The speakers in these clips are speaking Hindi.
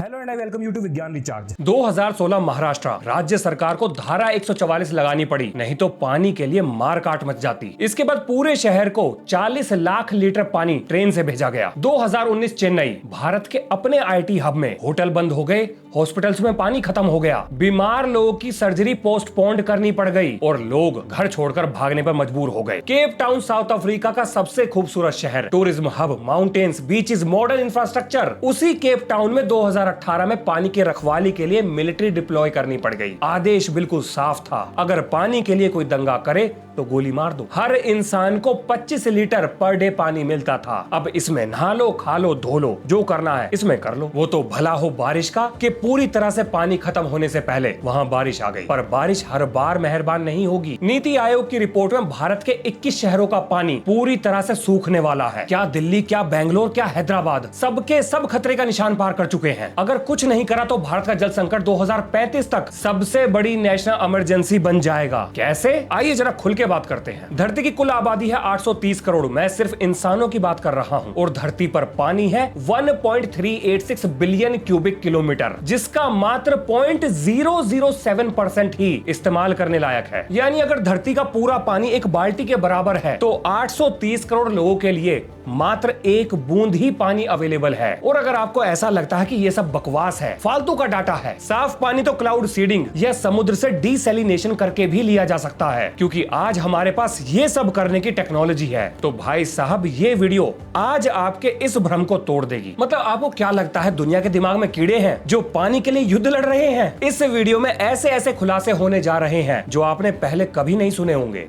Hello and I welcome you to Vigyan recharge. 2016 Maharashtra राज्य सरकार को धारा 144 लगानी पड़ी, नहीं तो पानी के लिए मार काट मच जाती। इसके बाद पूरे शहर को 40 लाख लीटर पानी ट्रेन से भेजा गया। 2019 चेन्नई, भारत के अपने आईटी हब में होटल बंद हो गए, हॉस्पिटल्स में पानी खत्म हो गया, बीमार लोगों की सर्जरी पोस्टपोन्ड करनी पड़ गई और लोग घर छोड़कर भागने पर मजबूर हो गए। केप टाउन साउथ अफ्रीका का सबसे खूबसूरत शहर, tourism hub, mountains, beaches, modern infrastructure. उसी केप टाउन में 2018 में पानी की रखवाली के लिए मिलिट्री डिप्लॉय करनी पड़ गई। आदेश बिल्कुल साफ था, अगर पानी के लिए कोई दंगा करे तो गोली मार दो। हर इंसान को 25 लीटर पर डे पानी मिलता था। अब इसमें नहा लो, खा लो, धो लो, जो करना है इसमें कर लो। वो तो भला हो बारिश का कि पूरी तरह से पानी खत्म होने से पहले वहाँ बारिश आ गई। पर बारिश हर बार मेहरबान नहीं होगी। नीति आयोग की रिपोर्ट में भारत के 21 शहरों का पानी पूरी तरह से सूखने वाला है। क्या दिल्ली, क्या बेंगलोर, क्या हैदराबाद, सबके सब खतरे का निशान पार कर चुके हैं। अगर कुछ नहीं करा तो भारत का जल संकट 2035 तक सबसे बड़ी नेशनल इमरजेंसी बन जाएगा। कैसे? आइए जरा खुल के बात करते हैं। धरती की कुल आबादी है 830 करोड़। मैं सिर्फ इंसानों की बात कर रहा हूं और धरती पर पानी है 1.386 बिलियन क्यूबिक किलोमीटर, जिसका मात्र 0.007% ही इस्तेमाल करने लायक है। यानी अगर धरती का पूरा पानी एक बाल्टी के बराबर है तो 830 करोड़ लोगों के लिए मात्र एक बूंद ही पानी अवेलेबल है। और अगर आपको ऐसा लगता है कि ये सब बकवास है, फालतू का डाटा है, साफ पानी तो क्लाउड सीडिंग या समुद्र से डीसैलिनेशन करके भी लिया जा सकता है, क्योंकि आज हमारे पास ये सब करने की टेक्नोलॉजी है। तो भाई साहब, ये वीडियो आज आपके इस भ्रम को तोड़ देगी। मतलब आपको क्या लगता है दुनिया के दिमाग में कीड़े हैं जो पानी के लिए युद्ध लड़ रहे हैं? इस वीडियो में ऐसे ऐसे खुलासे होने जा रहे हैं जो आपने पहले कभी नहीं सुने होंगे।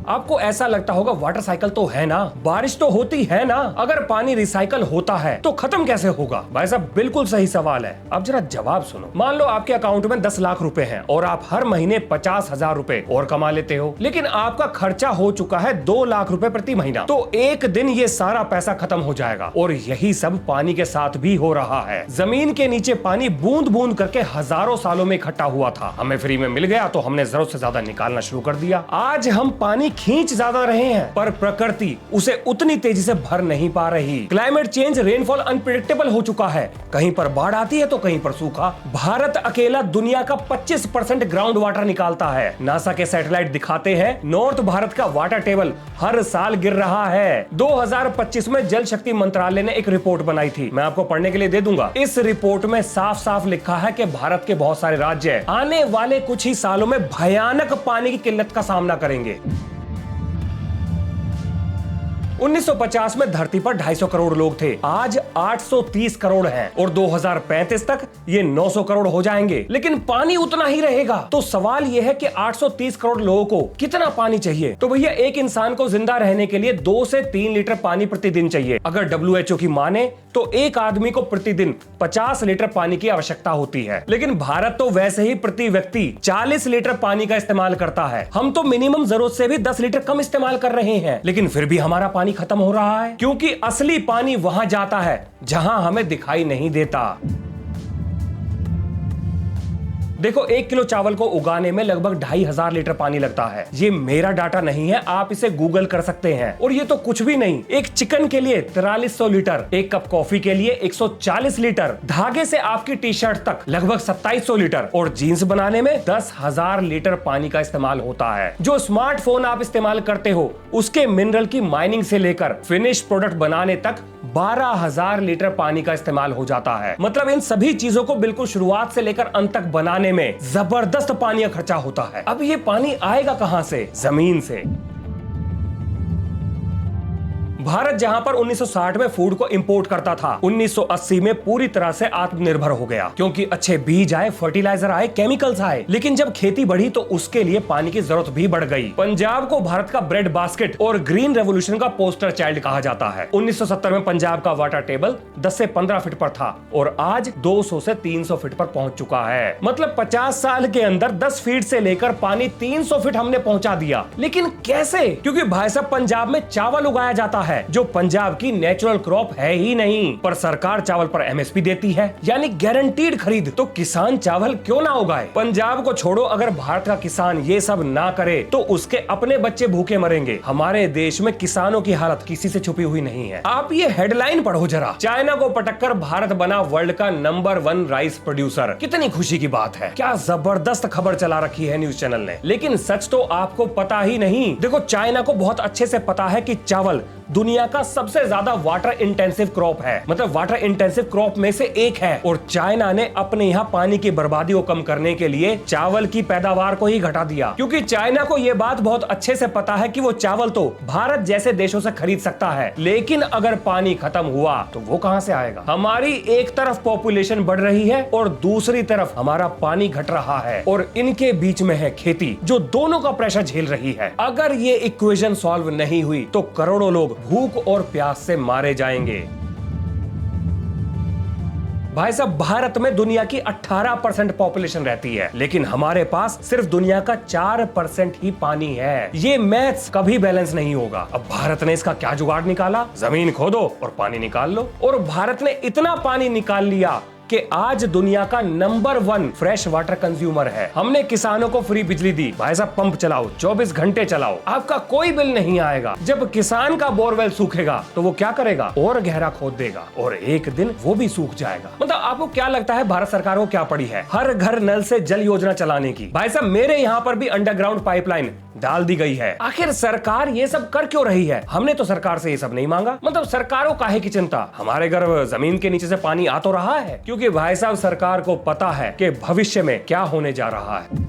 आपको ऐसा लगता होगा वाटर साइकिल तो है ना, बारिश तो होती है ना, अगर पानी रिसाइकल होता है तो खत्म कैसे होगा? भाई साहब, बिल्कुल सही सवाल है। अब जरा जवाब सुनो। मान लो आपके अकाउंट में 10 लाख रुपए हैं और आप हर महीने 50,000 रुपए और कमा लेते हो, लेकिन आपका खर्चा हो चुका है 2 लाख रुपए प्रति महीना। तो एक दिन ये सारा पैसा खत्म हो जाएगा। और यही सब पानी के साथ भी हो रहा है। जमीन के नीचे पानी बूंद बूंद करके हजारों सालों में इकट्ठा हुआ था। हमें फ्री में मिल गया तो हमने जरूरत से ज्यादा निकालना शुरू कर दिया। आज हम पानी खींच ज्यादा रहे हैं, पर प्रकृति उसे उतनी तेजी से भर नहीं पा रही। क्लाइमेट चेंज, रेनफॉल अनप्रेडिक्टेबल हो चुका है। कहीं पर बाढ़ आती है तो कहीं पर सूखा। भारत अकेला दुनिया का 25% ग्राउंड वाटर निकालता है। नासा के सैटेलाइट दिखाते हैं नॉर्थ भारत का वाटर टेबल हर साल गिर रहा है। 2025 में जल शक्ति मंत्रालय ने एक रिपोर्ट बनाई थी, मैं आपको पढ़ने के लिए दे दूंगा। इस रिपोर्ट में साफ साफ लिखा है कि भारत के बहुत सारे राज्य आने वाले कुछ ही सालों में भयानक पानी की किल्लत का सामना करेंगे। 1950 में धरती पर 250 करोड़ लोग थे, आज 830 करोड़ हैं और 2035 तक ये 900 करोड़ हो जाएंगे। लेकिन पानी उतना ही रहेगा। तो सवाल ये है कि 830 करोड़ लोगों को कितना पानी चाहिए? तो भैया, एक इंसान को जिंदा रहने के लिए 2 से 3 लीटर पानी प्रतिदिन चाहिए। अगर WHO की माने तो एक आदमी को प्रतिदिन 50 लीटर पानी की आवश्यकता होती है। लेकिन भारत तो वैसे ही प्रति व्यक्ति 40 लीटर पानी का इस्तेमाल करता है। हम तो मिनिमम जरूरत से भी 10 लीटर कम इस्तेमाल कर रहे हैं, लेकिन फिर भी हमारा पानी खत्म हो रहा है, क्योंकि असली पानी वहां जाता है जहां हमें दिखाई नहीं देता। देखो, 1 किलो चावल को उगाने में लगभग 2,500 लीटर पानी लगता है। ये मेरा डाटा नहीं है, आप इसे गूगल कर सकते हैं। और ये तो कुछ भी नहीं, एक चिकन के लिए 4300 लीटर, एक कप कॉफी के लिए 140 लीटर, धागे से आपकी टी शर्ट तक लगभग 2700 लीटर और जीन्स बनाने में 10,000 लीटर पानी का इस्तेमाल होता है। जो स्मार्टफोन आप इस्तेमाल करते हो उसके मिनरल की माइनिंग से लेकर फिनिश प्रोडक्ट बनाने तक 12,000 लीटर पानी का इस्तेमाल हो जाता है। मतलब इन सभी चीजों को बिल्कुल शुरुआत से लेकर अंत तक बनाने में जबरदस्त पानी का खर्चा होता है। अब ये पानी आएगा कहां से? जमीन से। भारत जहां पर 1960 में फूड को इंपोर्ट करता था, 1980 में पूरी तरह से आत्मनिर्भर हो गया, क्योंकि अच्छे बीज आए, फर्टिलाइजर आए, केमिकल्स आए। लेकिन जब खेती बढ़ी तो उसके लिए पानी की जरूरत भी बढ़ गई। पंजाब को भारत का ब्रेड बास्केट और ग्रीन रेवोल्यूशन का पोस्टर चाइल्ड कहा जाता है। 1970 में पंजाब का वाटर टेबल 10 से 15 फीट पर था और आज 200 से 300 फीट पर पहुंच चुका है। मतलब 50 साल के अंदर 10 फीट से लेकर पानी 300 फीट हमने पहुंचा दिया। लेकिन कैसे? क्योंकि भाई साहब, पंजाब में चावल उगाया जाता है, है जो पंजाब की नेचुरल क्रॉप है ही नहीं, पर सरकार चावल पर एमएसपी देती है, यानी गारंटीड खरीद। तो किसान चावल क्यों ना उगाए? पंजाब को छोड़ो, अगर भारत का किसान ये सब ना करे तो उसके अपने बच्चे भूखे मरेंगे। हमारे देश में किसानों की हालत किसी से छुपी हुई नहीं है। आप ये हेडलाइन पढ़ो जरा, चाइना को पटककर भारत बना वर्ल्ड का नंबर 1 राइस प्रोड्यूसर। कितनी खुशी की बात है, क्या जबरदस्त खबर चला रखी है न्यूज चैनल ने। लेकिन सच तो आपको पता ही नहीं। देखो, चाइना को बहुत अच्छे से पता है कि चावल दुनिया का सबसे ज्यादा वाटर इंटेंसिव क्रॉप है, मतलब वाटर इंटेंसिव क्रॉप में से एक है। और चाइना ने अपने यहाँ पानी की बर्बादी को कम करने के लिए चावल की पैदावार को ही घटा दिया, क्योंकि चाइना को यह बात बहुत अच्छे से पता है कि वो चावल तो भारत जैसे देशों से खरीद सकता है, लेकिन अगर पानी खत्म हुआ तो वो कहां से आएगा? हमारी एक तरफ पॉपुलेशन बढ़ रही है और दूसरी तरफ हमारा पानी घट रहा है, और इनके बीच में है खेती जो दोनों का प्रेशर झेल रही है। अगर ये इक्वेशन सॉल्व नहीं हुई तो करोड़ों लोग भूख और प्यास से मारे जाएंगे। भाई साहब, भारत में दुनिया की 18% पॉपुलेशन रहती है, लेकिन हमारे पास सिर्फ दुनिया का 4% ही पानी है। ये मैथ्स कभी बैलेंस नहीं होगा। अब भारत ने इसका क्या जुगाड़ निकाला? जमीन खोदो और पानी निकाल लो। और भारत ने इतना पानी निकाल लिया कि आज दुनिया का नंबर 1 फ्रेश वाटर कंज्यूमर है। हमने किसानों को फ्री बिजली दी। भाई साहब, पंप चलाओ, 24 घंटे चलाओ, आपका कोई बिल नहीं आएगा। जब किसान का बोरवेल सूखेगा तो वो क्या करेगा? और गहरा खोद देगा, और एक दिन वो भी सूख जाएगा। मतलब आपको क्या लगता है भारत सरकार को क्या पड़ी है हर घर नल से जल योजना चलाने की? भाई साहब, मेरे यहाँ पर भी अंडरग्राउंड पाइपलाइन डाल दी गई है। आखिर सरकार ये सब कर क्यों रही है? हमने तो सरकार से ये सब नहीं मांगा। मतलब सरकारों काहे की चिंता? हमारे घर जमीन के नीचे से पानी आ तो रहा है, क्योंकि भाई साहब सरकार को पता है कि भविष्य में क्या होने जा रहा है।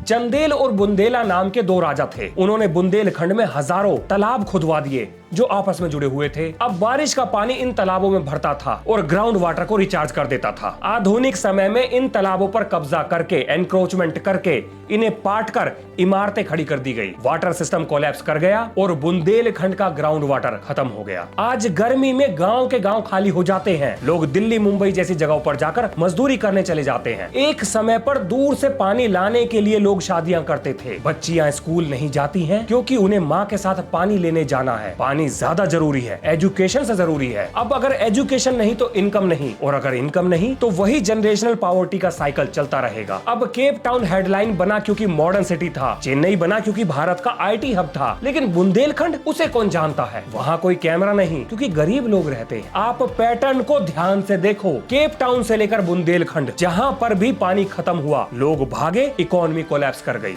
चंदेल और बुंदेला नाम के 2 राजा थे। उन्होंने बुंदेलखंड में हजारों तालाब खुदवा दिए जो आपस में जुड़े हुए थे। अब बारिश का पानी इन तालाबों में भरता था और ग्राउंड वाटर को रिचार्ज कर देता था। आधुनिक समय में इन तालाबों पर कब्जा करके, एनक्रोचमेंट करके, इन्हें पाट कर इमारतें खड़ी कर दी गई। वाटर सिस्टम कोलैप्स कर गया और बुंदेलखंड का ग्राउंड वाटर खत्म हो गया। आज गर्मी में गांव के गांव खाली हो जाते हैं। लोग दिल्ली, मुंबई जैसी जगहों पर जाकर मजदूरी करने चले जाते हैं। एक समय पर दूर से पानी लाने के लिए लोग शादियां करते थे। बच्चियां स्कूल नहीं जाती हैं क्योंकि उन्हें माँ के साथ पानी लेने जाना है। पानी ज्यादा जरूरी है, एजुकेशन से जरूरी है। अब अगर एजुकेशन नहीं तो इनकम नहीं, और अगर इनकम नहीं तो वही जनरेशनल पॉवर्टी का साइकिल चलता रहेगा। अब केप टाउन हेडलाइन बना क्योंकि मॉडर्न सिटी था, चेन्नई बना क्योंकि भारत का आईटी हब था, लेकिन बुंदेलखंड उसे कौन जानता है? वहाँ कोई कैमरा नहीं क्योंकि गरीब लोग रहते हैं। आप पैटर्न को ध्यान से देखो, केप टाउन से लेकर बुंदेलखंड, जहाँ पर भी पानी खत्म हुआ लोग भागे, इकोनॉमी कोलैप्स कर गई।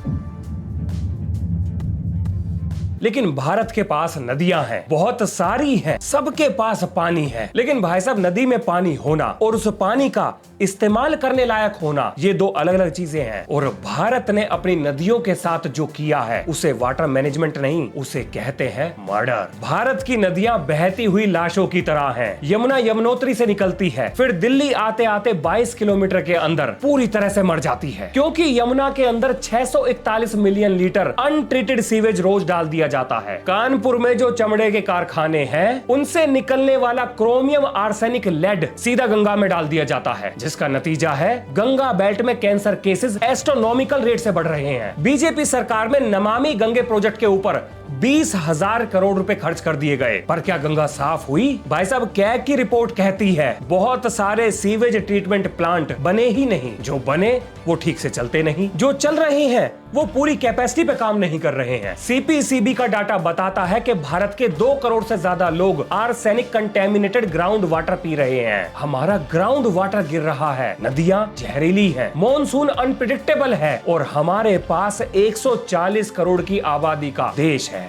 लेकिन भारत के पास नदियां हैं, बहुत सारी हैं, सबके पास पानी है। लेकिन भाई साहब, नदी में पानी होना और उस पानी का इस्तेमाल करने लायक होना, ये 2 अलग अलग चीजें हैं। और भारत ने अपनी नदियों के साथ जो किया है उसे वाटर मैनेजमेंट नहीं, उसे कहते हैं मर्डर। भारत की नदियां बहती हुई लाशों की तरह हैं। यमुना यमुनोत्री से निकलती है, फिर दिल्ली आते आते 22 किलोमीटर के अंदर पूरी तरह से मर जाती है, क्योंकि यमुना के अंदर 641 मिलियन लीटर अनट्रीटेड सीवेज रोज डाल दिया जाता है। कानपुर में जो चमड़े के कारखाने हैं उनसे निकलने वाला क्रोमियम आर्सेनिक लेड सीधा गंगा में डाल दिया जाता है, जिसका नतीजा है गंगा बेल्ट में कैंसर केसेस एस्ट्रोनॉमिकल रेट से बढ़ रहे हैं। बीजेपी सरकार में नमामि गंगे प्रोजेक्ट के ऊपर 20,000 करोड़ रुपए खर्च कर दिए गए, पर क्या गंगा साफ हुई? भाई साहब, कैग की रिपोर्ट कहती है बहुत सारे सीवेज ट्रीटमेंट प्लांट बने ही नहीं, जो बने वो ठीक से चलते नहीं, जो चल रहे हैं वो पूरी कैपेसिटी पे काम नहीं कर रहे हैं। सीपीसीबी का डाटा बताता है कि भारत के 2 करोड़ से ज्यादा लोग arsenic contaminated ground water P रहे हैं। हमारा ग्राउंड वाटर गिर रहा है, नदियां जहरीली हैं, मॉनसून अनप्रेडिक्टेबल है, और हमारे पास 140 करोड़ की आबादी का देश है।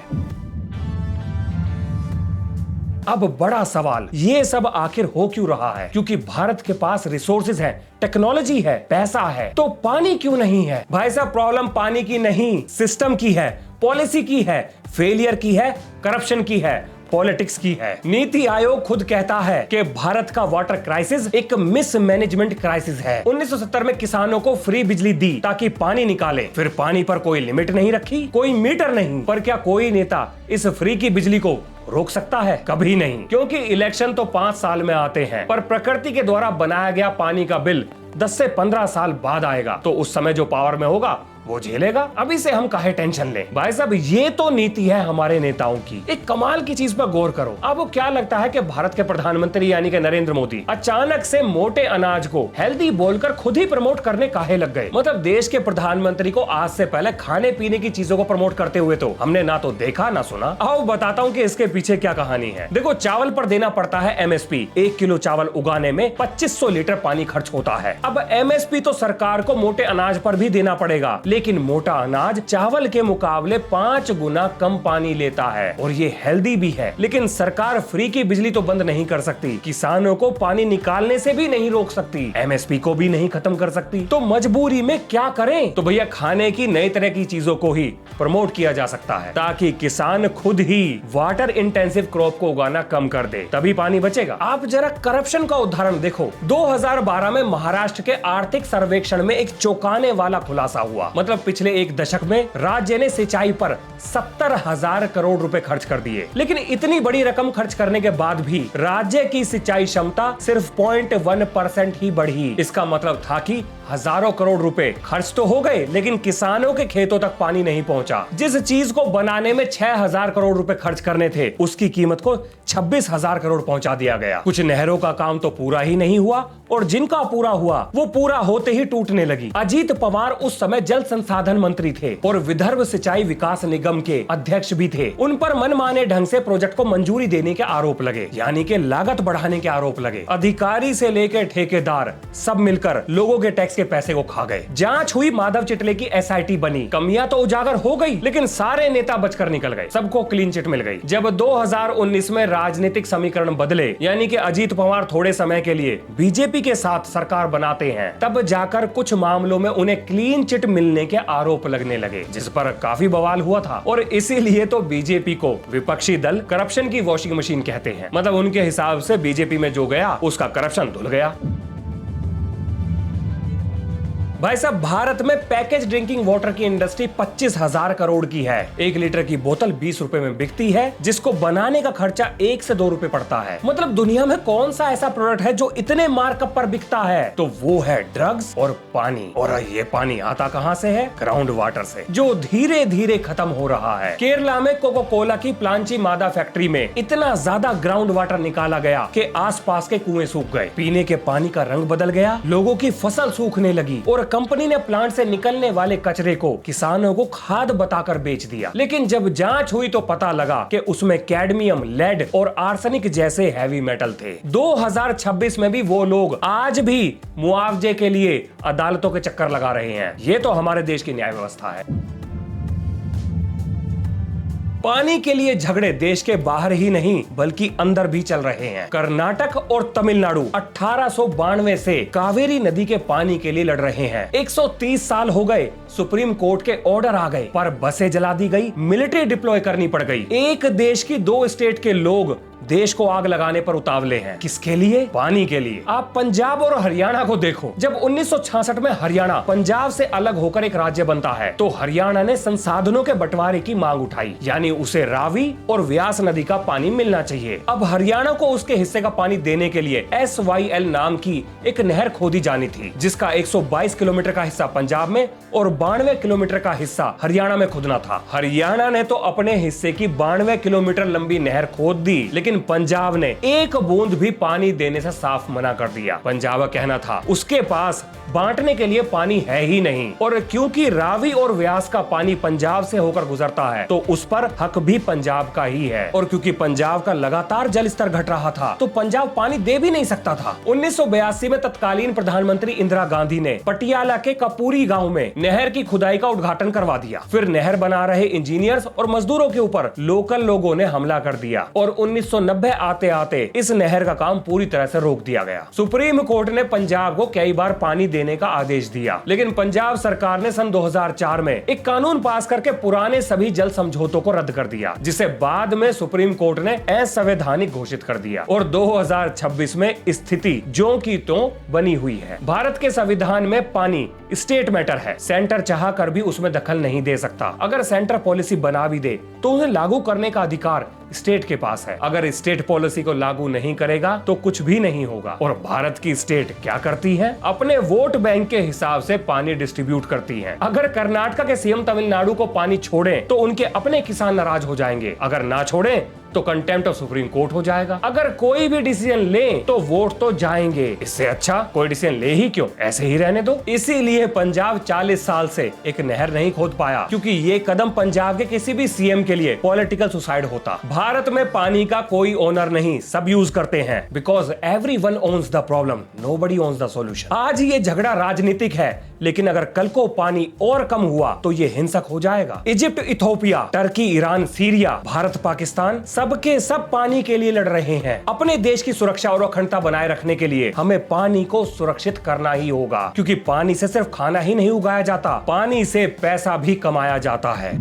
अब बड़ा सवाल, ये सब आखिर हो क्यों रहा है? क्योंकि भारत के पास रिसोर्सेज हैं, टेक्नोलॉजी है, पैसा है, तो पानी क्यों नहीं है? भाई साहब, प्रॉब्लम पानी की नहीं, सिस्टम की है, पॉलिसी की है, फेलियर की है, करप्शन की है, पॉलिटिक्स की है। नीति आयोग खुद कहता है कि भारत का वाटर क्राइसिस एक मिसमैनेजमेंट क्राइसिस है। 1970 में किसानों को फ्री बिजली दी ताकि पानी निकाले, फिर पानी पर कोई लिमिट नहीं रखी, कोई मीटर नहीं, पर क्या कोई नेता इस फ्री की बिजली को रोक सकता है? कभी नहीं, क्योंकि इलेक्शन तो 5 साल में आते हैं, पर प्रकृति के द्वारा बनाया गया पानी का बिल 10 से 15 साल बाद आएगा। तो उस समय जो पावर में होगा वो झेलेगा। अभी से हम काहे टेंशन लें। भाई साहब, ये तो नीति है हमारे नेताओं की। एक कमाल की चीज पर गौर करो। आपको क्या लगता है कि भारत के प्रधानमंत्री यानी कि नरेंद्र मोदी अचानक से मोटे अनाज को हेल्दी बोलकर खुद ही प्रमोट करने काहे लग गए? मतलब देश के प्रधानमंत्री को आज से पहले खाने पीने की चीजों को प्रमोट करते हुए तो हमने ना तो देखा ना सुना। आओ बताता हूँ कि इसके पीछे क्या कहानी है। देखो, चावल पर देना पड़ता है एमएसपी। 1 किलो चावल उगाने में 2500 लीटर पानी खर्च होता है। अब एमएसपी तो सरकार को मोटे अनाज पर भी देना पड़ेगा, लेकिन मोटा अनाज चावल के मुकाबले 5 गुना कम पानी लेता है और ये हेल्दी भी है। लेकिन सरकार फ्री की बिजली तो बंद नहीं कर सकती, किसानों को पानी निकालने से भी नहीं रोक सकती, एमएसपी को भी नहीं खत्म कर सकती। तो मजबूरी में क्या करें? तो भैया खाने की नई तरह की चीजों को ही प्रमोट किया जा सकता है ताकि किसान खुद ही वाटर इंटेंसिव क्रॉप को उगाना कम कर दे, तभी पानी बचेगा। आप जरा करप्शन का उदाहरण देखो। 2012 में महाराष्ट्र के आर्थिक सर्वेक्षण में एक चौंकाने वाला खुलासा हुआ। मतलब पिछले एक दशक में राज्य ने सिंचाई पर 70,000 करोड़ रुपए खर्च कर दिए, लेकिन इतनी बड़ी रकम खर्च करने के बाद भी राज्य की सिंचाई क्षमता सिर्फ 0.1% ही बढ़ी। इसका मतलब था कि हजारों करोड़ रुपए खर्च तो हो गए, लेकिन किसानों के खेतों तक पानी नहीं पहुंचा। जिस चीज को बनाने में 6,000 करोड़ रुपए खर्च करने थे, उसकी कीमत को 26,000 करोड़ पहुंचा दिया गया। कुछ नहरों का काम तो पूरा ही नहीं हुआ और जिनका पूरा हुआ वो पूरा होते ही टूटने लगी। अजीत पवार उस समय जल संसाधन मंत्री थे और विदर्भ सिंचाई विकास निगम के अध्यक्ष भी थे। उन पर मनमाने ढंग से प्रोजेक्ट को मंजूरी देने के आरोप लगे, यानी कि लागत बढ़ाने के आरोप लगे। अधिकारी से लेकर ठेकेदार सब मिलकर लोगों के टैक्स के पैसे को खा गए। जांच हुई, माधव चिटले की एसआईटी बनी, कमियां तो उजागर हो गई, लेकिन सारे नेता बचकर निकल गए, सबको क्लीन चिट मिल गई। जब 2019 में राजनीतिक समीकरण बदले, यानी कि अजीत पवार थोड़े समय के लिए बीजेपी के साथ सरकार बनाते हैं, तब जाकर कुछ मामलों में उन्हें क्लीन चिट मिलने के आरोप लगने लगे, जिस पर काफी बवाल हुआ था। और इसीलिए तो बीजेपी को विपक्षी दल करप्शन की वॉशिंग मशीन कहते हैं। मतलब उनके हिसाब से बीजेपी में जो गया उसका करप्शन धुल गया। भाई साहब, भारत में पैकेज ड्रिंकिंग वाटर की इंडस्ट्री 25,000 करोड़ की है। 1 लीटर की बोतल 20 रुपए में बिकती है, जिसको बनाने का खर्चा 1 से 2 रुपए पड़ता है। मतलब दुनिया में कौन सा ऐसा प्रोडक्ट है जो इतने मार्कअप पर बिकता है? तो वो है ड्रग्स और पानी। और ये पानी आता कहां से है? ग्राउंड वाटर से, जो धीरे धीरे खत्म हो रहा है। केरला में कोको कोला की प्लांची मादा फैक्ट्री में इतना ज्यादा ग्राउंड वाटर निकाला गया कि आसपास के कुएं सूख गए, पीने के पानी का रंग बदल गया, लोगों की फसल सूखने लगी और कंपनी ने प्लांट से निकलने वाले कचरे को किसानों को खाद बताकर बेच दिया। लेकिन जब जांच हुई तो पता लगा कि उसमें कैडमियम, लेड और आर्सेनिक जैसे हैवी मेटल थे। 2026 में भी वो लोग आज भी मुआवजे के लिए अदालतों के चक्कर लगा रहे हैं। ये तो हमारे देश की न्याय व्यवस्था है। पानी के लिए झगड़े देश के बाहर ही नहीं बल्कि अंदर भी चल रहे हैं। कर्नाटक और तमिलनाडु 1892 से कावेरी नदी के पानी के लिए लड़ रहे हैं। 130 साल हो गए, सुप्रीम कोर्ट के ऑर्डर आ गए, पर बसें जला दी गई, मिलिट्री डिप्लॉय करनी पड़ गई। एक देश की 2 स्टेट के लोग देश को आग लगाने पर उतावले हैं। किसके लिए? पानी के लिए। आप पंजाब और हरियाणा को देखो। जब 1966 में हरियाणा पंजाब से अलग होकर एक राज्य बनता है, तो हरियाणा ने संसाधनों के बंटवारे की मांग उठाई, यानी उसे रावी और व्यास नदी का पानी मिलना चाहिए। अब हरियाणा को उसके हिस्से का पानी देने के लिए SYL नाम की एक नहर खोदी जानी थी, जिसका 122 किलोमीटर का हिस्सा पंजाब में और 92 किलोमीटर का हिस्सा हरियाणा में खोदना था। हरियाणा ने तो अपने हिस्से की 92 किलोमीटर लंबी नहर खोद दी, लेकिन पंजाब ने एक बूंद भी पानी देने से साफ मना कर दिया। पंजाब का कहना था उसके पास बांटने के लिए पानी है ही नहीं, और क्योंकि रावी और व्यास का पानी पंजाब से होकर गुजरता है तो उस पर हक भी पंजाब का ही है। और क्योंकि पंजाब का लगातार जल स्तर घट रहा था तो पंजाब पानी दे भी नहीं सकता था। 1982 में तत्कालीन प्रधानमंत्री इंदिरा गांधी ने पटियाला के कपूरी गांव में नहर की खुदाई का उद्घाटन करवा दिया। फिर नहर बना रहे इंजीनियर्स और मजदूरों के ऊपर लोकल लोगों ने हमला कर दिया और 1990 आते आते इस नहर का काम पूरी तरह से रोक दिया गया। सुप्रीम कोर्ट ने पंजाब को कई बार पानी देने का आदेश दिया, लेकिन पंजाब सरकार ने सन 2004 में एक कानून पास करके पुराने सभी जल समझौतों को रद्द कर दिया, जिसे बाद में सुप्रीम कोर्ट ने असंवैधानिक घोषित कर दिया। और 2026 में स्थिति ज्यों की त्यों बनी हुई है। भारत के संविधान में पानी स्टेट मैटर है, सेंटर चाह कर भी उसमें दखल नहीं दे सकता। अगर सेंटर पॉलिसी बना भी दे तो उन्हें लागू करने का अधिकार स्टेट के पास है। अगर अगर स्टेट पॉलिसी को लागू नहीं करेगा तो कुछ भी नहीं होगा। और भारत की स्टेट क्या करती है? अपने वोट बैंक के हिसाब से पानी डिस्ट्रीब्यूट करती है। अगर कर्नाटक के सीएम तमिलनाडु को पानी छोड़े तो उनके अपने किसान नाराज हो जाएंगे, अगर ना छोड़े तो कंटेम्प्ट ऑफ सुप्रीम कोर्ट हो जाएगा। अगर कोई भी डिसीजन ले तो वोट तो जाएंगे। इससे अच्छा कोई डिसीजन ले ही क्यों, ऐसे ही रहने दो। इसीलिए पंजाब 40 साल से एक नहर नहीं खोद पाया, क्योंकि ये कदम पंजाब के किसी भी सीएम के लिए पॉलिटिकल सुसाइड होता। भारत में पानी का कोई ओनर नहीं, सब यूज करते हैं, because everyone owns the problem, nobody owns the solution. आज ये झगड़ा राजनीतिक है, लेकिन अगर कल को पानी और कम हुआ तो ये हिंसक हो जाएगा। Egypt, Ethiopia, Turkey, Iran, Syria, Bharat, Pakistan सबके सब पानी के लिए लड़ रहे हैं। अपने देश की सुरक्षा और अखंडता बनाए रखने के लिए हमें पानी को सुरक्षित करना ही होगा, क्योंकि पानी से सिर्फ खाना ही नहीं उगाया जाता, पानी से पैसा भी कमाया जाता है।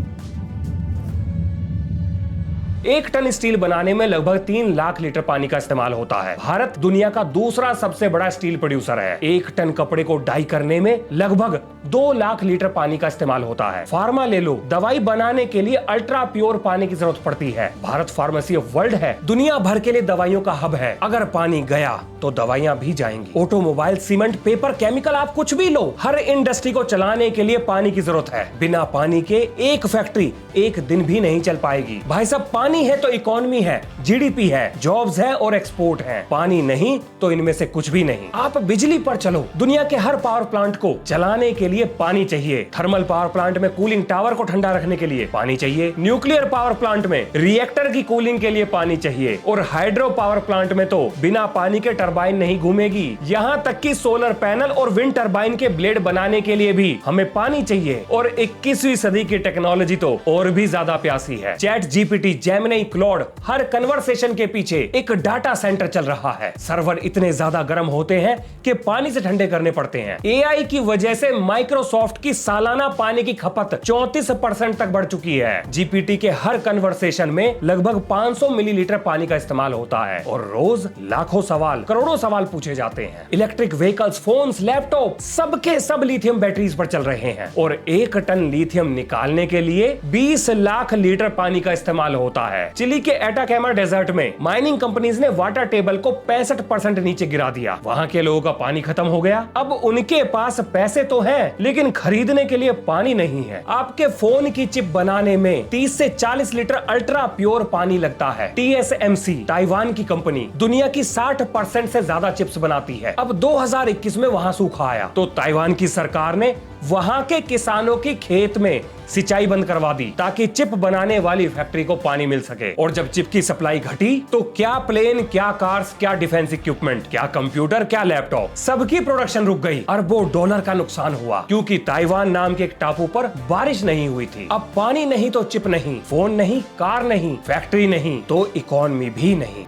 1 टन स्टील बनाने में लगभग 3 लाख लीटर पानी का इस्तेमाल होता है। भारत दुनिया का दूसरा सबसे बड़ा स्टील प्रोड्यूसर है। 1 टन कपड़े को डाई करने में लगभग 2 लाख लीटर पानी का इस्तेमाल होता है। फार्मा ले लो, दवाई बनाने के लिए अल्ट्रा प्योर पानी की जरूरत पड़ती है। भारत फार्मेसी ऑफ वर्ल्ड है, दुनिया भर के लिए दवाइयों का हब है। अगर पानी गया तो दवाइयां भी जाएंगी। ऑटोमोबाइल, सीमेंट, पेपर, केमिकल, आप कुछ भी लो, हर इंडस्ट्री को चलाने के लिए पानी की जरूरत है। बिना पानी के एक फैक्ट्री एक दिन भी नहीं चल पाएगी। भाई साहब, पानी है तो इकोनॉमी है, जीडीपी है, जॉब्स है और एक्सपोर्ट है। पानी नहीं तो इनमें से कुछ भी नहीं। आप बिजली पर चलो, दुनिया के हर पावर प्लांट को चलाने के लिए पानी चाहिए। थर्मल पावर प्लांट में कूलिंग टावर को ठंडा रखने के लिए पानी चाहिए। न्यूक्लियर पावर प्लांट में रिएक्टर की कूलिंग के लिए पानी चाहिए। और हाइड्रो पावर प्लांट में तो बिना पानी के टरबाइन नहीं घूमेगी। यहाँ तक कि सोलर पैनल और विंड टरबाइन के ब्लेड बनाने के लिए भी हमें पानी चाहिए। और 21वीं सदी की टेक्नोलॉजी तो और भी ज्यादा प्यासी है। चैट जीपीटी, जेमिनी, क्लॉड, हर कन्वर्सेशन के पीछे एक डाटा सेंटर चल रहा है। सर्वर इतने ज्यादा गर्म होते हैं कि पानी से ठंडे करने पड़ते हैं। एआई की वजह से माइक्रोसॉफ्ट की सालाना पानी की खपत 34% तक बढ़ चुकी है। जीपीटी के हर कन्वर्सेशन में लगभग 500 मिलीलीटर पानी का इस्तेमाल होता है और रोज लाखों सवाल, करोड़ों सवाल पूछे जाते हैं। इलेक्ट्रिक व्हीकल्स, फोन्स, लैपटॉप सबके सब लिथियम बैटरीज पर चल रहे हैं और 1 टन लिथियम निकालने के लिए 20 लाख लीटर पानी का इस्तेमाल होता है। चिली के एटाकामा डेजर्ट में माइनिंग कंपनीज ने वाटर टेबल को 65% नीचे गिरा दिया। वहां के लोगों का पानी खत्म हो गया। अब उनके पास पैसे तो हैं, लेकिन खरीदने के लिए पानी नहीं है। आपके फोन की चिप बनाने में 30 से 40 लीटर अल्ट्रा प्योर पानी लगता है। TSMC, ताइवान की कंपनी, दुनिया की 60% से ज्यादा चिप्स बनाती है। अब 2021 में वहां सूखा आया तो ताइवान की सरकार ने वहां के किसानों की खेत में सिंचाई बंद करवा दी ताकि चिप बनाने वाली फैक्ट्री को पानी मिल सके। और जब चिप की सप्लाई घटी तो क्या प्लेन, क्या कार्स, क्या डिफेंस इक्विपमेंट, क्या कंप्यूटर, क्या लैपटॉप, सबकी प्रोडक्शन रुक गई। अरबों डॉलर का नुकसान हुआ क्योंकि ताइवान नाम के एक टापू पर बारिश नहीं हुई थी। अब पानी नहीं तो चिप नहीं, फोन नहीं, कार नहीं, फैक्ट्री नहीं तो इकोनॉमी भी नहीं।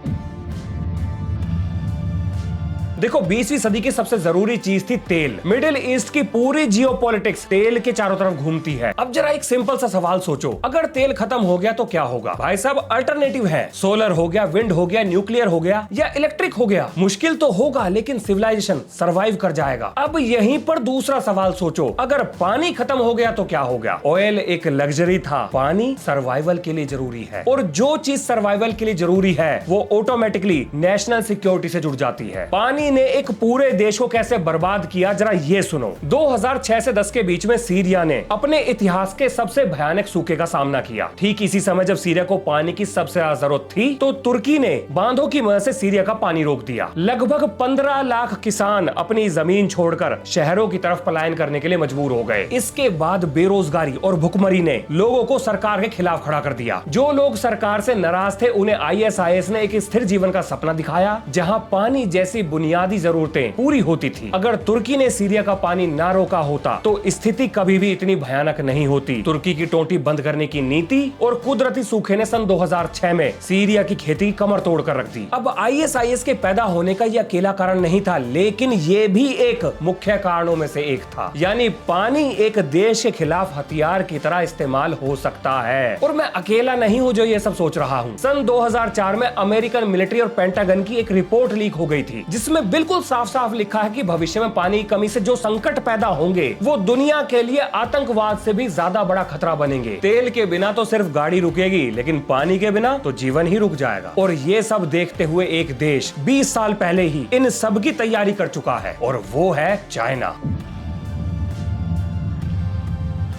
देखो, 20वीं सदी की सबसे जरूरी चीज थी तेल। मिडिल ईस्ट की पूरी जियोपॉलिटिक्स तेल के चारों तरफ घूमती है। अब जरा एक सिंपल सा सवाल सोचो, अगर तेल खत्म हो गया तो क्या होगा? भाई साहब, अल्टरनेटिव है। सोलर हो गया, विंड हो गया, न्यूक्लियर हो गया या इलेक्ट्रिक हो गया। मुश्किल तो होगा लेकिन सिविलाइजेशन सरवाइव कर जाएगा। अब यहीं पर दूसरा सवाल सोचो, अगर पानी खत्म हो गया तो क्या होगा? ऑयल एक लग्जरी था, पानी सर्वाइवल के लिए जरूरी है। और जो चीज सर्वाइवल के लिए जरूरी है वो ऑटोमेटिकली नेशनल सिक्योरिटी से जुड़ जाती है। पानी ने एक पूरे देश को कैसे बर्बाद किया, जरा ये सुनो। 2006 से 10 के बीच में सीरिया ने अपने इतिहास के सबसे भयानक सूखे का सामना किया। ठीक इसी समय जब सीरिया को पानी की सबसे ज्यादा जरूरत थी तो तुर्की ने बांधों की मदद से सीरिया का पानी रोक दिया। लगभग 15 लाख किसान अपनी जमीन छोड़कर शहरों की तरफ पलायन करने के लिए मजबूर हो गए। इसके बाद बेरोजगारी और भुखमरी ने लोगों को सरकार के खिलाफ खड़ा कर दिया। जो लोग सरकार से नाराज थे उन्हें ISIS ने एक स्थिर जीवन का सपना दिखाया जहां पानी जैसी बुनियादी जरूरतें पूरी होती थी। अगर तुर्की ने सीरिया का पानी ना रोका होता तो स्थिति कभी भी इतनी भयानक नहीं होती। तुर्की की टोटी बंद करने की नीति और कुदरती सूखे ने सन 2006 में सीरिया की खेती कमर तोड़ कर रख दी। अब ISIS के पैदा होने का यह अकेला कारण नहीं था, लेकिन ये भी एक मुख्य कारणों में से एक था। यानी पानी एक देश के खिलाफ हथियार की तरह इस्तेमाल हो सकता है। और मैं अकेला नहीं हूं जो ये सब सोच रहा हूं। सन 2004 में अमेरिकन मिलिट्री और पेंटागन की एक रिपोर्ट लीक हो गई थी जिसमें बिल्कुल साफ साफ लिखा है कि भविष्य में पानी की कमी से जो संकट पैदा होंगे वो दुनिया के लिए आतंकवाद से भी ज्यादा बड़ा खतरा बनेंगे। तेल के बिना तो सिर्फ गाड़ी रुकेगी, लेकिन पानी के बिना तो जीवन ही रुक जाएगा। और ये सब देखते हुए एक देश 20 साल पहले ही इन सब की तैयारी कर चुका है, और वो है चाइना।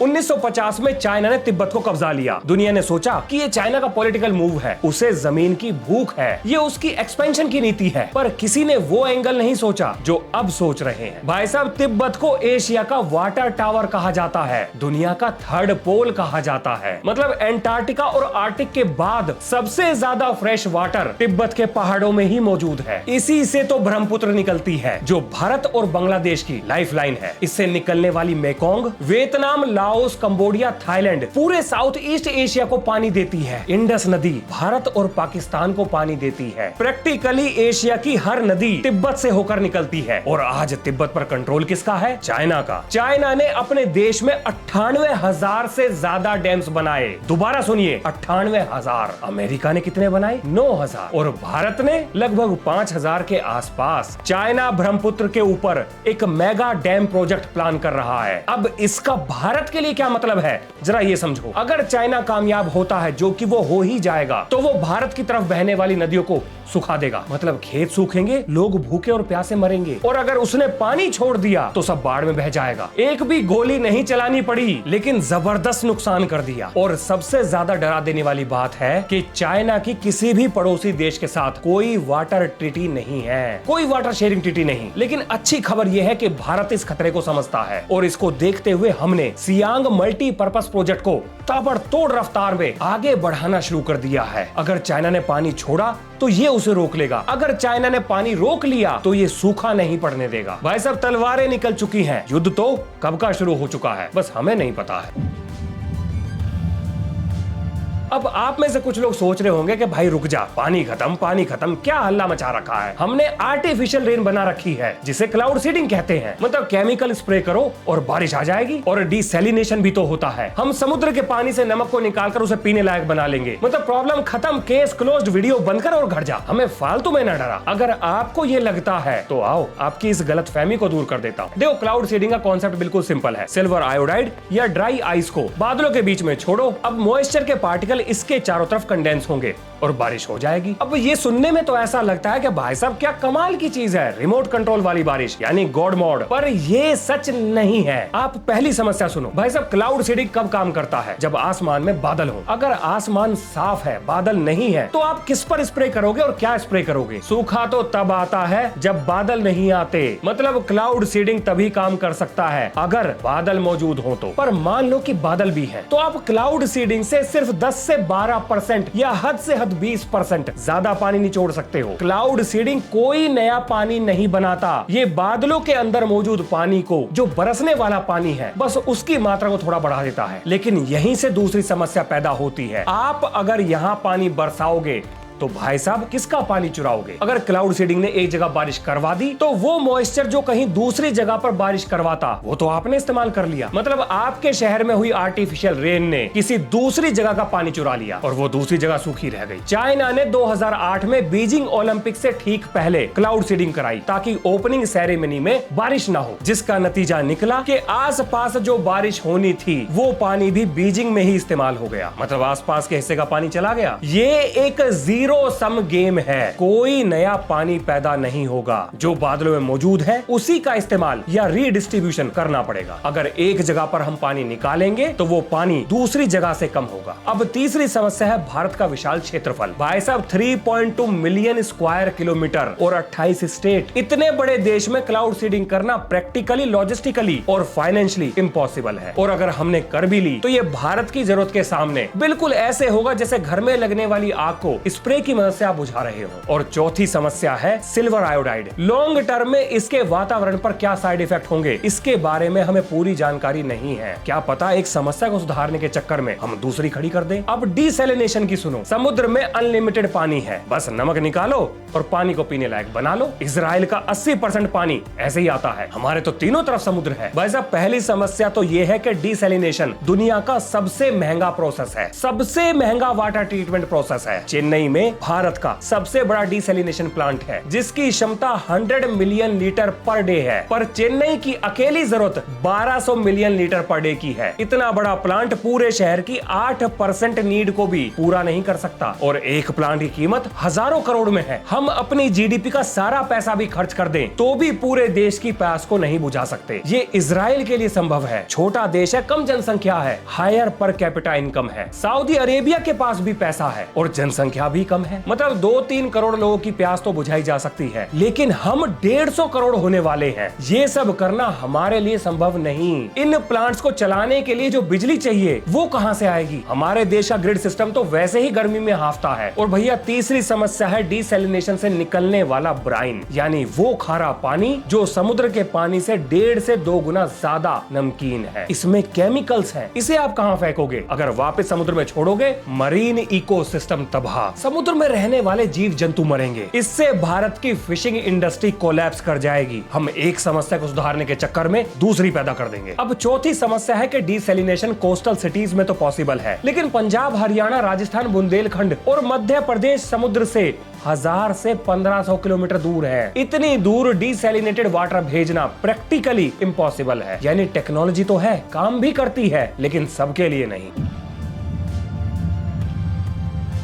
1950 में चाइना ने तिब्बत को कब्जा लिया। दुनिया ने सोचा कि ये चाइना का पॉलिटिकल मूव है, उसे जमीन की भूख है, ये उसकी एक्सपेंशन की नीति है। पर किसी ने वो एंगल नहीं सोचा जो अब सोच रहे हैं। भाई साहब, तिब्बत को एशिया का वाटर टावर कहा जाता है, दुनिया का थर्ड पोल कहा जाता है। मतलब एंटार्क्टिका और आर्टिक के बाद सबसे ज्यादा फ्रेश वाटर तिब्बत के पहाड़ों में ही मौजूद है। इसी से तो ब्रह्मपुत्र निकलती है, जो भारत और बांग्लादेश की लाइफलाइन है। इससे निकलने वाली Mekong Vietnam, Laos, Cambodia, Thailand, पूरे साउथ ईस्ट एशिया को पानी देती है। इंडस नदी भारत और पाकिस्तान को पानी देती है। प्रैक्टिकली एशिया की हर नदी तिब्बत से होकर निकलती है। और आज तिब्बत पर कंट्रोल किसका है? चाइना का। चाइना ने अपने देश में 98,000 से ज्यादा डैम्स बनाए। दोबारा सुनिए, 98,000। अमेरिका ने कितने बनाए? 9,000। और भारत ने लगभग 5,000 के आसपास। चाइना ब्रह्मपुत्र के ऊपर एक मेगा डैम प्रोजेक्ट प्लान कर रहा है। अब इसका भारत के लिए क्या मतलब है, जरा ये समझो। अगर चाइना कामयाब होता है, जो कि वो हो ही जाएगा, तो वो भारत की तरफ बहने वाली नदियों को सुखा देगा। मतलब खेत सूखेंगे, लोग भूखे और प्यासे मरेंगे। और अगर उसने पानी छोड़ दिया तो सब बाढ़ में बह जाएगा। एक भी गोली नहीं चलानी पड़ी, लेकिन जबरदस्त नुकसान कर दिया। और सबसे ज्यादा डरा देने वाली बात है कि चाइना की किसी भी पड़ोसी देश के साथ कोई वाटर ट्रीटी नहीं है, कोई वाटर शेयरिंग ट्रीटी नहीं। लेकिन अच्छी खबर यह है कि भारत इस खतरे को समझता है, और इसको देखते हुए हमने सियांग मल्टीपर्पस प्रोजेक्ट को ताबड़तोड़ रफ्तार में आगे बढ़ाना शुरू कर दिया है। अगर चाइना ने पानी छोड़ा तो ये उसे रोक लेगा, अगर चाइना ने पानी रोक लिया तो ये सूखा नहीं पड़ने देगा। भाई साहब, तलवारें निकल चुकी हैं, युद्ध तो कब का शुरू हो चुका है, बस हमें नहीं पता है। अब आप में से कुछ लोग सोच रहे होंगे कि भाई रुक जा, पानी खत्म, क्या हल्ला मचा रखा है। हमने आर्टिफिशियल रेन बना रखी है, जिसे क्लाउड सीडिंग कहते हैं। मतलब केमिकल स्प्रे करो और बारिश आ जाएगी। और डिसैलिनेशन भी तो होता है, हम समुद्र के पानी से नमक को निकालकर उसे पीने लायक बना लेंगे। मतलब प्रॉब्लम खत्म, केस क्लोज्ड, वीडियो बंद कर और घर जा, हमें फालतू में न डरा। अगर आपको ये लगता है तो आओ आपकी इस गलतफहमी को दूर कर देता हूँ। देखो, क्लाउड सीडिंग का कॉन्सेप्ट बिल्कुल सिंपल है। सिल्वर आयोडाइड या ड्राई आइस को बादलों के बीच में छोड़ो, अब मॉइस्चर के पार्टिकल इसके चारों तरफ कंडेंस होंगे और बारिश हो जाएगी। अब ये सुनने में तो ऐसा लगता है कि भाई साहब क्या कमाल की चीज है, रिमोट कंट्रोल वाली बारिश, यानी गॉड मोड। पर ये सच नहीं है। आप पहली समस्या सुनो। भाई साहब, क्लाउड सीडिंग कब काम करता है? जब आसमान में बादल हो। अगर आसमान साफ है, बादल नहीं है, तो आप किस पर स्प्रे करोगे और क्या स्प्रे करोगे? सूखा तो तब आता है जब बादल नहीं आते। मतलब क्लाउड सीडिंग तभी काम कर सकता है अगर बादल मौजूद हो तो। पर मान लो कि बादल भी है, तो आप क्लाउड सीडिंग से सिर्फ 10 से 12% या हद से हद 20% ज्यादा पानी निचोड़ सकते हो। क्लाउड सीडिंग कोई नया पानी नहीं बनाता, ये बादलों के अंदर मौजूद पानी को, जो बरसने वाला पानी है, बस उसकी मात्रा को थोड़ा बढ़ा देता है। लेकिन यहीं से दूसरी समस्या पैदा होती है। आप अगर यहां पानी बरसाओगे तो भाई साहब किसका पानी चुराओगे? अगर क्लाउड सीडिंग ने एक जगह बारिश करवा दी तो वो मॉइस्चर जो कहीं दूसरी जगह पर बारिश करवाता वो तो आपने इस्तेमाल कर लिया। मतलब आपके शहर में हुई आर्टिफिशियल रेन ने किसी दूसरी जगह का पानी चुरा लिया और वो दूसरी जगह सूखी रह गई। चाइना ने 2008 में बीजिंग ओलंपिक से ठीक पहले क्लाउड सीडिंग कराई ताकि ओपनिंग सेरेमनी में बारिश ना हो, जिसका नतीजा निकला कि आसपास जो बारिश होनी थी वो पानी भी बीजिंग में ही इस्तेमाल हो गया। मतलब आसपास के हिस्से का पानी चला गया। ये एक जीरो सम गेम है, कोई नया पानी पैदा नहीं होगा। जो बादलों में मौजूद है उसी का इस्तेमाल या रीडिस्ट्रीब्यूशन करना पड़ेगा। अगर एक जगह पर हम पानी निकालेंगे तो वो पानी दूसरी जगह से कम होगा। अब तीसरी समस्या है भारत का विशाल क्षेत्रफल। भाई साहब 3.2 मिलियन स्क्वायर किलोमीटर और 28 स्टेट। इतने बड़े देश में क्लाउड सीडिंग करना प्रैक्टिकली, लॉजिस्टिकली और फाइनेंशियली इम्पॉसिबल है। और अगर हमने कर भी ली तो ये भारत की जरूरत के सामने बिल्कुल ऐसे होगा जैसे घर में लगने वाली आग को स्प्रे की मदद से आप बुझा रहे हो। और चौथी समस्या है सिल्वर आयोडाइड। लॉन्ग टर्म में इसके वातावरण पर क्या साइड इफेक्ट होंगे, इसके बारे में हमें पूरी जानकारी नहीं है। क्या पता एक समस्या को सुधारने के चक्कर में हम दूसरी खड़ी कर दें। अब डिसैलिनेशन की सुनो। समुद्र में अनलिमिटेड पानी है, बस नमक निकालो और पानी को पीने लायक बना लो। इजराइल का 80% पानी ऐसे ही आता है। हमारे तो तीनों तरफ समुद्र है। भाई साहब पहली समस्या तो यह है कि डिसैलिनेशन दुनिया का सबसे महंगा प्रोसेस है, सबसे महंगा वाटर ट्रीटमेंट प्रोसेस है। चेन्नई में में भारत का सबसे बड़ा डिसैलिनेशन प्लांट है, जिसकी क्षमता 100 मिलियन लीटर पर डे है, पर चेन्नई की अकेली जरूरत 1200 मिलियन लीटर पर डे की है। इतना बड़ा प्लांट पूरे शहर की 8% नीड को भी पूरा नहीं कर सकता, और एक प्लांट की कीमत हजारों करोड़ में है। हम अपनी जीडीपी का सारा पैसा भी खर्च कर दें तो भी पूरे देश की प्यास को नहीं बुझा सकते। ये इजराइल के लिए संभव है, छोटा देश है, कम जनसंख्या है, हायर पर कैपिटा इनकम है। सऊदी अरेबिया के पास भी पैसा है और जनसंख्या भी कम है, मतलब 2-3 करोड़ लोगों की प्यास तो बुझाई जा सकती है, लेकिन हम 150 करोड़ होने वाले हैं। ये सब करना हमारे लिए संभव नहीं। इन प्लांट्स को चलाने के लिए जो बिजली चाहिए वो कहां से आएगी? हमारे देश का ग्रिड सिस्टम तो वैसे ही गर्मी में हाफता है। और भैया तीसरी समस्या है डिसैलिनेशन से निकलने वाला ब्राइन, यानी वो खारा पानी जो समुद्र के पानी से 1.5 से 2 गुना ज्यादा नमकीन है। इसमें केमिकल्स हैं, इसे आप कहां फेंकोगे? अगर वापस समुद्र में छोड़ोगे, मरीन इकोसिस्टम तबाह, समुद्र में रहने वाले जीव जंतु मरेंगे। इससे भारत की फिशिंग इंडस्ट्री कोलैप्स कर जाएगी। हम एक समस्या को सुधारने के चक्कर में दूसरी पैदा कर देंगे। अब चौथी समस्या है कि डिसैलिनेशन कोस्टल सिटीज में तो पॉसिबल है, लेकिन पंजाब, हरियाणा, राजस्थान, बुंदेलखंड और मध्य प्रदेश समुद्र से 1000 से 1500 किलोमीटर दूर है। इतनी दूर डिसैलिनेटेड वाटर भेजना प्रैक्टिकली इम्पॉसिबल है। यानी टेक्नोलॉजी तो है, काम भी करती है, लेकिन सबके लिए नहीं।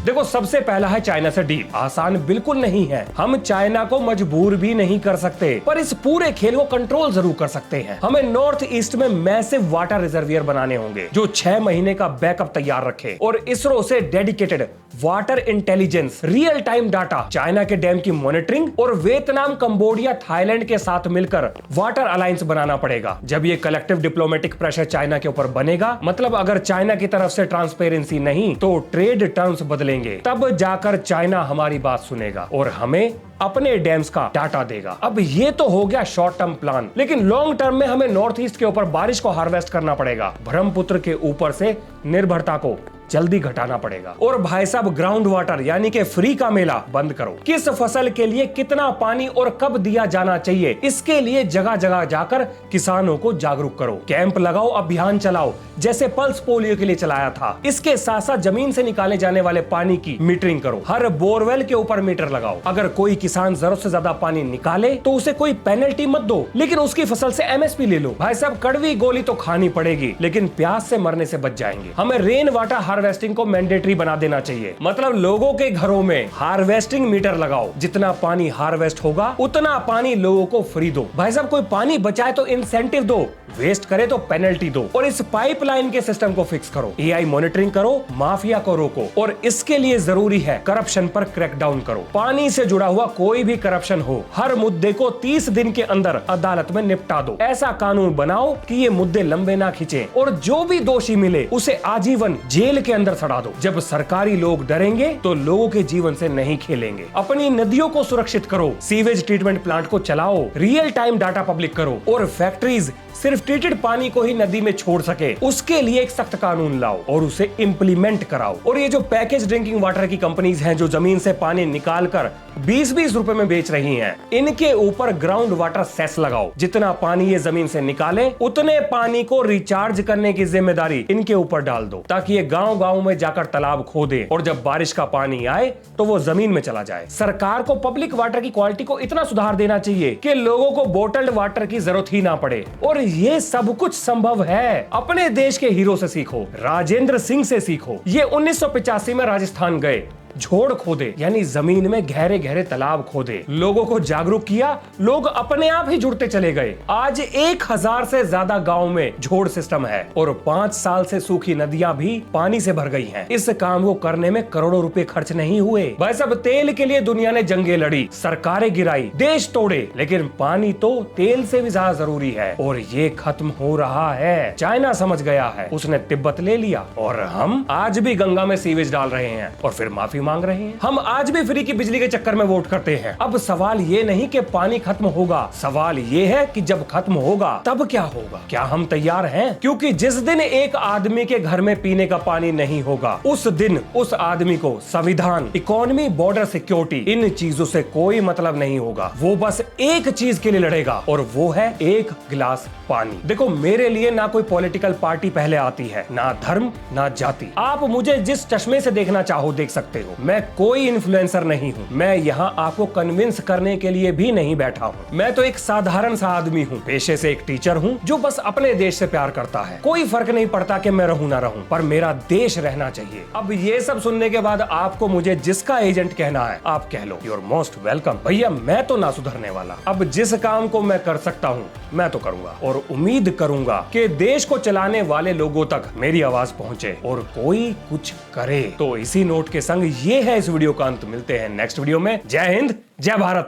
देखो, सबसे पहला है चाइना से डील। आसान बिल्कुल नहीं है, हम चाइना को मजबूर भी नहीं कर सकते, पर इस पूरे खेल को कंट्रोल जरूर कर सकते हैं। हमें नॉर्थ ईस्ट में मैसिव वाटर रिजर्वियर बनाने होंगे जो 6 महीने का बैकअप तैयार रखे, और इसरो से dedicated water intelligence, real time data, China के डैम की मॉनिटरिंग, और वियतनाम, कंबोडिया, थाईलैंड के साथ मिलकर वाटर अलायंस बनाना पड़ेगा। जब ये कलेक्टिव डिप्लोमेटिक प्रेशर चाइना के ऊपर बनेगा, मतलब अगर चाइना की तरफ से ट्रांसपेरेंसी नहीं तो ट्रेड टर्म्स बदलेंगे, तब जाकर चाइना हमारी बात सुनेगा और हमें अपने डैम्स का डाटा देगा। अब ये तो हो गया शॉर्ट टर्म प्लान, लेकिन लॉन्ग टर्म में हमें नॉर्थ ईस्ट के ऊपर बारिश को हार्वेस्ट करना पड़ेगा। ब्रह्मपुत्र के ऊपर से निर्भरता को जल्दी घटाना पड़ेगा। और भाई साहब, ग्राउंड वाटर यानी कि फ्री का मेला बंद करो। किस फसल के लिए कितना पानी और कब दिया जाना चाहिए, इसके लिए जगह जगह जाकर किसानों को जागरूक करो। कैंप लगाओ, अभियान चलाओ, जैसे पल्स पोलियो के लिए चलाया था। इसके साथ साथ जमीन से निकाले जाने वाले पानी की मीटरिंग करो। हर बोरवेल के ऊपर मीटर लगाओ। अगर कोई किसान जरूरत से ज्यादा पानी निकाले तो उसे कोई पेनल्टी मत दो, लेकिन उसकी फसल से एमएसपी ले लो। भाई साहब, कड़वी गोली तो खानी पड़ेगी, लेकिन प्यास से मरने से बच जाएंगे। हमें रेन वाटर हार्वेस्टिंग को मैंडेटरी बना देना चाहिए, मतलब लोगों के घरों में हार्वेस्टिंग मीटर लगाओ। जितना पानी हार्वेस्ट होगा उतना पानी लोगों को फ्री दो। भाई साहब, कोई पानी बचाए तो इंसेंटिव दो, वेस्ट करे तो पेनल्टी दो, और इस पाइपलाइन के सिस्टम को फिक्स करो। एआई मॉनिटरिंग करो, माफिया को रोको, और इसके लिए जरूरी है करप्शन पर क्रैकडाउन करो। पानी से जुड़ा हुआ कोई भी करप्शन हो, हर मुद्दे को 30 दिन के अंदर अदालत में निपटा दो। ऐसा कानून बनाओ कि ये मुद्दे लंबे ना खींचे, और जो भी दोषी मिले उसे आजीवन जेल के अंदर सड़ा दो। जब सरकारी लोग डरेंगे तो लोगों के जीवन से नहीं खेलेंगे। अपनी नदियों को सुरक्षित करो, सीवेज ट्रीटमेंट प्लांट को चलाओ, रियल टाइम डाटा पब्लिक करो, और फैक्ट्रीज सिर्फ ट्रीटेड पानी को ही नदी में छोड़ सके उसके लिए एक सख्त कानून लाओ और उसे इंप्लीमेंट कराओ। और ये जो पैकेज ड्रिंकिंग वाटर की कंपनीज हैं जो जमीन से पानी निकाल कर 20-20 रुपए में बेच रही हैं, इनके ऊपर ग्राउंड वाटर सेस लगाओ। जितना पानी ये जमीन से निकाले उतने पानी को रिचार्ज करने की जिम्मेदारी इनके ऊपर डाल दो, ताकि ये गांव-गांव में जाकर तालाब खोदे और जब बारिश का पानी आए तो वो जमीन में चला जाए। सरकार को पब्लिक वाटर की क्वालिटी को इतना सुधार देना चाहिए कि लोगों को बोटल्ड वाटर की जरूरत ही ना पड़े। और ये सब कुछ संभव है। अपने देश के हीरो से सीखो, राजेंद्र सिंह से सीखो। ये 1985 में राजस्थान गए, झोड़ खोदे, यानी जमीन में गहरे गहरे तालाब खोदे, लोगों को जागरूक किया, लोग अपने आप ही जुड़ते चले गए। आज 1000 से ज्यादा गांव में झोड़ सिस्टम है और 5 साल से सूखी नदियां भी पानी से भर गई हैं। इस काम को करने में करोड़ों रुपए खर्च नहीं हुए। भाई साहब, तेल के लिए दुनिया ने जंगें लड़ी, सरकारें गिराई, देश तोड़े, लेकिन पानी तो तेल से भी ज्यादा जरूरी है और ये खत्म हो रहा है। चाइना समझ गया है, उसने तिब्बत ले लिया, और हम आज भी गंगा में सीवेज डाल रहे हैं और फिर माफी मांग रहे हैं। हम आज भी फ्री की बिजली के चक्कर में वोट करते हैं। अब सवाल ये नहीं कि पानी खत्म होगा, सवाल ये है कि जब खत्म होगा तब क्या होगा। क्या हम तैयार हैं? क्योंकि जिस दिन एक आदमी के घर में पीने का पानी नहीं होगा, उस दिन उस आदमी को संविधान, इकोनॉमी, बॉर्डर सिक्योरिटी, इन चीजों से कोई मतलब नहीं होगा। वो बस एक चीज के लिए लड़ेगा और वो है एक गिलास पानी। देखो, मेरे लिए ना कोई पॉलिटिकल पार्टी पहले आती है, ना धर्म, ना जाति। आप मुझे जिस चश्मे से देखना चाहो देख सकते हो। मैं कोई इन्फ्लुएंसर नहीं हूँ। मैं यहाँ आपको कन्विंस करने के लिए भी नहीं बैठा हूँ। मैं तो एक साधारण सा आदमी हूँ, पेशे से एक टीचर हूँ जो बस अपने देश से प्यार करता है। कोई फर्क नहीं पड़ता कि मैं रहूँ ना रहूँ, पर मेरा देश रहना चाहिए। अब ये सब सुनने के बाद आपको मुझे जिसका एजेंट कहना है आप कह लो। Your most welcome. भैया मैं तो ना सुधरने वाला। अब जिस काम को मैं कर सकता हूँ मैं तो करूंगा, और उम्मीद करूंगा कि देश को चलाने वाले लोगों तक मेरी आवाज पहुंचे और कोई कुछ करे। तो इसी नोट के संग ये है इस वीडियो का अंत। मिलते हैं नेक्स्ट वीडियो में। जय हिंद, जय भारत।